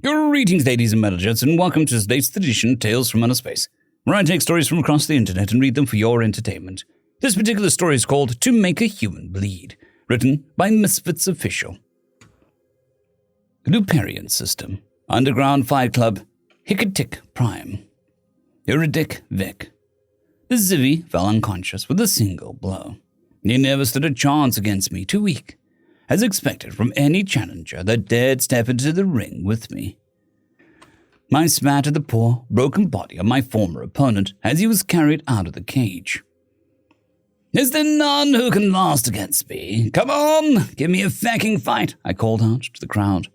Greetings, ladies and gents, and welcome to today's edition of Tales from Outer Space, where I take stories from across the internet and read them for your entertainment. This particular story is called To Make a Human Bleed, written by Misfits Official. Luparian System, Underground Fight Club, Hickatic Prime. Uridic Vic. The Zivvy fell unconscious with a single blow. He never stood a chance against me, too weak, as expected from any challenger that dared step into the ring with me. I spat at the poor, broken body of my former opponent as he was carried out of the cage. Is there none who can last against me? Come on, give me a fecking fight, I called out to the crowd.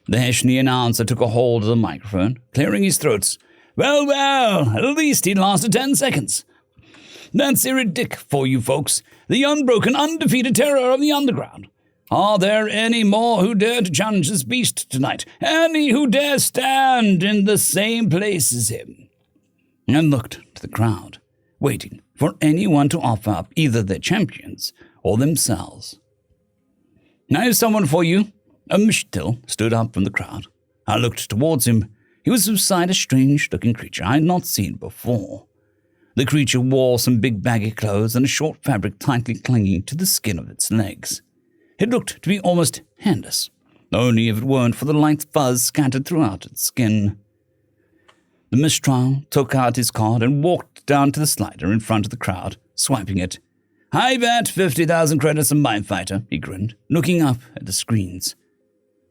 The Heshni announcer took a hold of the microphone, clearing his throat. Well, at least he'd lasted 10 seconds. That's Iridic for you folks, the unbroken, undefeated terror of the underground. Are there any more who dare to challenge this beast tonight? Any who dare stand in the same place as him? I looked to the crowd, waiting for anyone to offer up either their champions or themselves. I have someone for you. A Mishtil stood up from the crowd. I looked towards him. He was beside a strange-looking creature I had not seen before. The creature wore some big baggy clothes and a short fabric tightly clinging to the skin of its legs. It looked to be almost handless, only if it weren't for the light fuzz scattered throughout its skin. The Mistral took out his card and walked down to the slider in front of the crowd, swiping it. I bet 50,000 credits on my fighter, he grinned, looking up at the screens.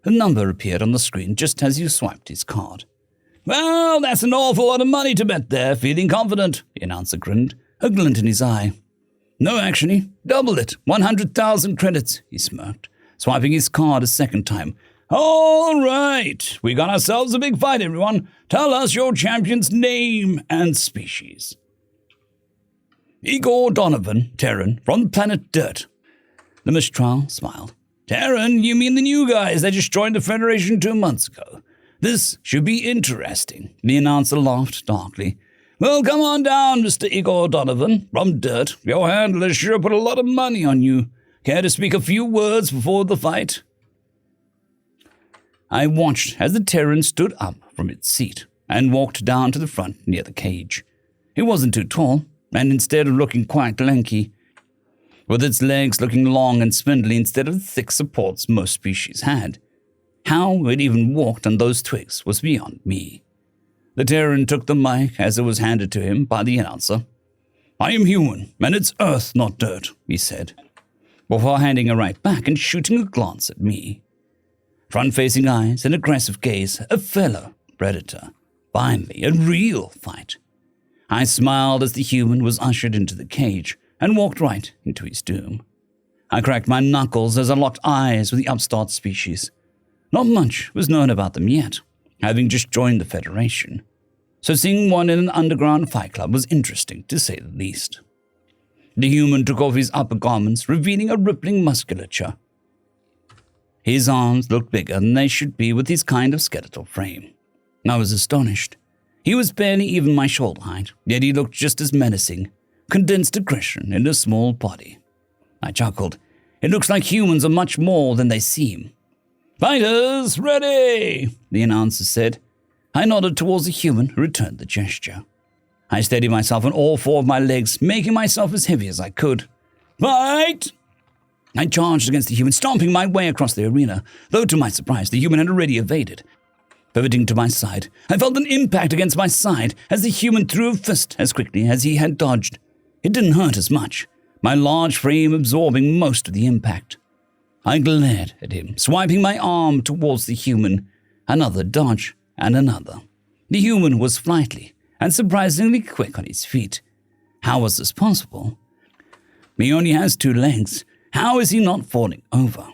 A number appeared on the screen just as you swiped his card. Well, that's an awful lot of money to bet there, feeling confident, the announcer grinned, a glint in his eye. No, actually, double it, 100,000 credits, he smirked, swiping his card a second time. All right, we got ourselves a big fight, everyone. Tell us your champion's name and species. Igor Donovan, Terran, from the planet Dirt. The Mistral smiled. Terran, you mean the new guys that just joined the Federation 2 months ago? This should be interesting, the announcer laughed darkly. Well, come on down, Mr. Igor Donovan, from Dirt. Your handler sure put a lot of money on you. Care to speak a few words before the fight? I watched as the Terran stood up from its seat and walked down to the front near the cage. It wasn't too tall, and instead of looking quite lanky, with its legs looking long and spindly instead of the thick supports most species had, how it even walked on those twigs was beyond me. The Terran took the mic as it was handed to him by the announcer. I am human, and it's Earth, not dirt, he said, before handing it right back and shooting a glance at me. Front-facing eyes, an aggressive gaze, a fellow predator. Finally, a real fight. I smiled as the human was ushered into the cage and walked right into his doom. I cracked my knuckles as I locked eyes with the upstart species. Not much was known about them yet, having just joined the Federation, so seeing one in an underground fight club was interesting, to say the least. The human took off his upper garments, revealing a rippling musculature. His arms looked bigger than they should be with his kind of skeletal frame. I was astonished. He was barely even my shoulder height, yet he looked just as menacing, condensed aggression in a small body. I chuckled. It looks like humans are much more than they seem. Fighters, ready, the announcer said. I nodded towards the human who returned the gesture. I steadied myself on all four of my legs, making myself as heavy as I could. Fight! I charged against the human, stomping my way across the arena, though to my surprise the human had already evaded. Pivoting to my side, I felt an impact against my side as the human threw a fist as quickly as he had dodged. It didn't hurt as much, my large frame absorbing most of the impact. I glared at him, swiping my arm towards the human. Another dodge, and another. The human was flightly and surprisingly quick on his feet. How was this possible? He only has 2 legs. How is he not falling over?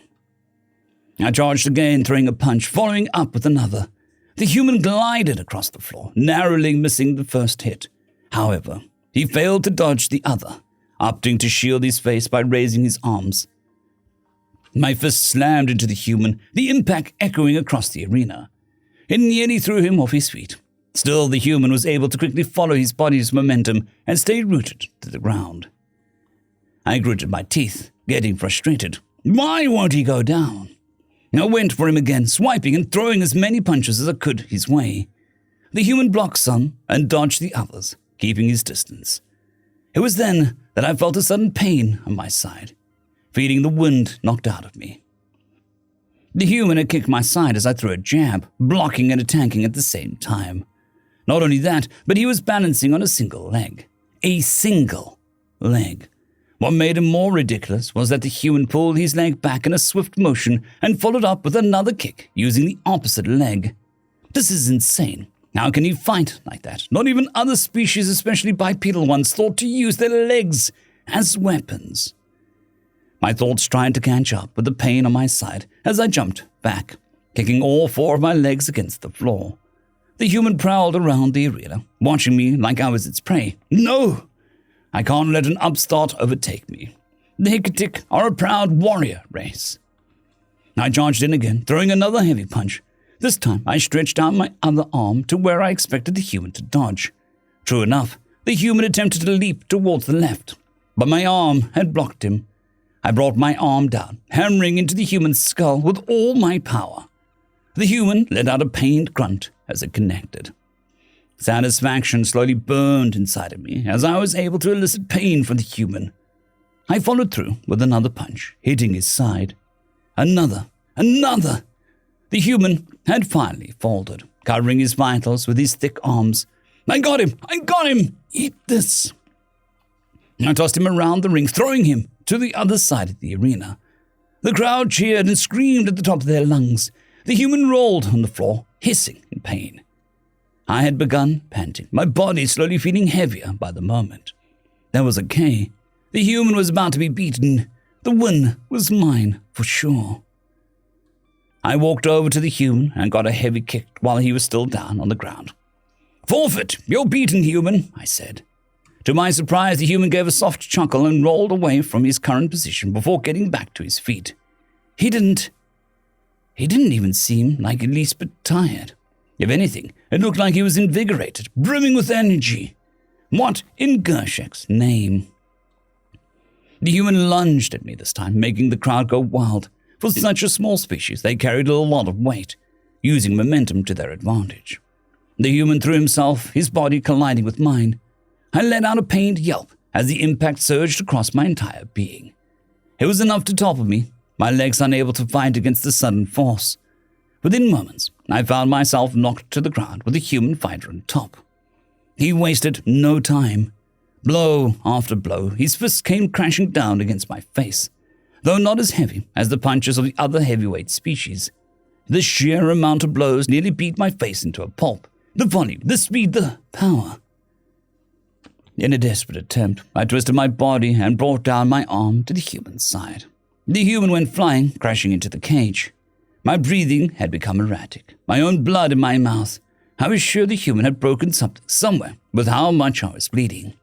I charged again, throwing a punch, following up with another. The human glided across the floor, narrowly missing the first hit. However, he failed to dodge the other, opting to shield his face by raising his arms. My fist slammed into the human, the impact echoing across the arena. It nearly threw him off his feet. Still, the human was able to quickly follow his body's momentum and stay rooted to the ground. I gritted my teeth, getting frustrated. Why won't he go down? I went for him again, swiping and throwing as many punches as I could his way. The human blocked some and dodged the others, keeping his distance. It was then that I felt a sudden pain on my side, feeling the wind knocked out of me. The human had kicked my side as I threw a jab, blocking and attacking at the same time. Not only that, but he was balancing on a single leg. A single leg. What made him more ridiculous was that the human pulled his leg back in a swift motion and followed up with another kick using the opposite leg. This is insane. How can you fight like that? Not even other species, especially bipedal ones, thought to use their legs as weapons. My thoughts tried to catch up with the pain on my side as I jumped back, kicking all 4 of my legs against the floor. The human prowled around the arena, watching me like I was its prey. No! I can't let an upstart overtake me. The Hickatic are a proud warrior race. I charged in again, throwing another heavy punch. This time, I stretched out my other arm to where I expected the human to dodge. True enough, the human attempted to leap towards the left, but my arm had blocked him. I brought my arm down, hammering into the human's skull with all my power. The human let out a pained grunt as it connected. Satisfaction slowly burned inside of me as I was able to elicit pain from the human. I followed through with another punch, hitting his side. Another. The human had finally folded, covering his vitals with his thick arms. I got him! Eat this! I tossed him around the ring, throwing him to the other side of the arena. The crowd cheered and screamed at the top of their lungs. The human rolled on the floor, hissing in pain. I had begun panting, my body slowly feeling heavier by the moment. There was a K. The human was about to be beaten. The win was mine, for sure. I walked over to the human and got a heavy kick while he was still down on the ground. Forfeit! You're beaten, human, I said. To my surprise, the human gave a soft chuckle and rolled away from his current position before getting back to his feet. He didn't even seem like at least bit tired. If anything, it looked like he was invigorated, brimming with energy. What in Gershek's name? The human lunged at me this time, making the crowd go wild. For such a small species, they carried a lot of weight, using momentum to their advantage. The human threw himself, his body colliding with mine. I let out a pained yelp as the impact surged across my entire being. It was enough to topple me, my legs unable to fight against the sudden force. Within moments, I found myself knocked to the ground with a human fighter on top. He wasted no time. Blow after blow, his fists came crashing down against my face, though not as heavy as the punches of the other heavyweight species. The sheer amount of blows nearly beat my face into a pulp. The volume, the speed, the power. In a desperate attempt, I twisted my body and brought down my arm to the human's side. The human went flying, crashing into the cage. My breathing had become erratic, my own blood in my mouth. I was sure the human had broken something somewhere with how much I was bleeding.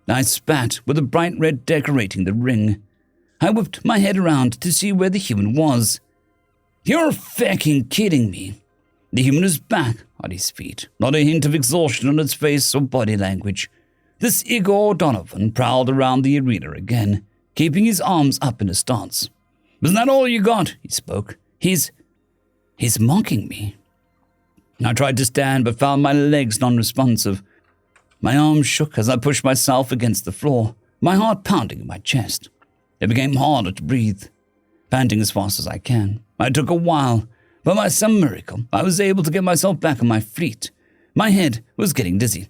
I spat with the bright red decorating the ring. I whipped my head around to see where the human was. You're fucking kidding me. The human was back on his feet, not a hint of exhaustion on its face or body language. This Igor Donovan prowled around the arena again, keeping his arms up in a stance. "Isn't that all you got?" he spoke. He's mocking me. I tried to stand but found my legs non-responsive. My arms shook as I pushed myself against the floor, my heart pounding in my chest. It became harder to breathe. Panting as fast as I can, it took a while, but by some miracle, I was able to get myself back on my feet. My head was getting dizzy.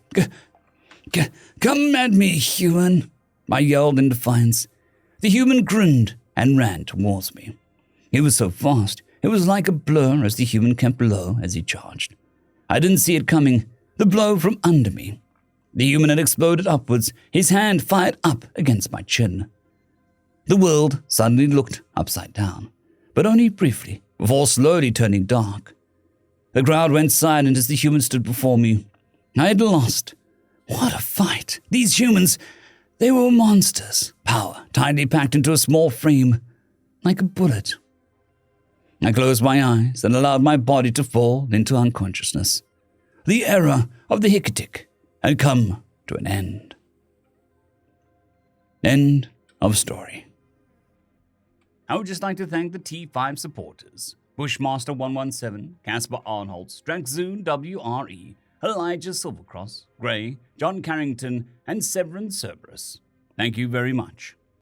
Come at me, human, I yelled in defiance. The human grinned and ran towards me. He was so fast, it was like a blur as the human kept low as he charged. I didn't see it coming, the blow from under me. The human had exploded upwards, his hand fired up against my chin. The world suddenly looked upside down, but only briefly, before slowly turning dark. The crowd went silent as the human stood before me. I had lost. What a fight! These humans, they were monsters. Power tightly packed into a small frame, like a bullet. I closed my eyes and allowed my body to fall into unconsciousness. The era of the Hickatic had come to an end. End of story. I would just like to thank the T5 supporters. Bushmaster 117, Casper Arnholtz, Drexzoon WRE, Elijah Silvercross, Gray, John Carrington, and Severin Cerberus. Thank you very much.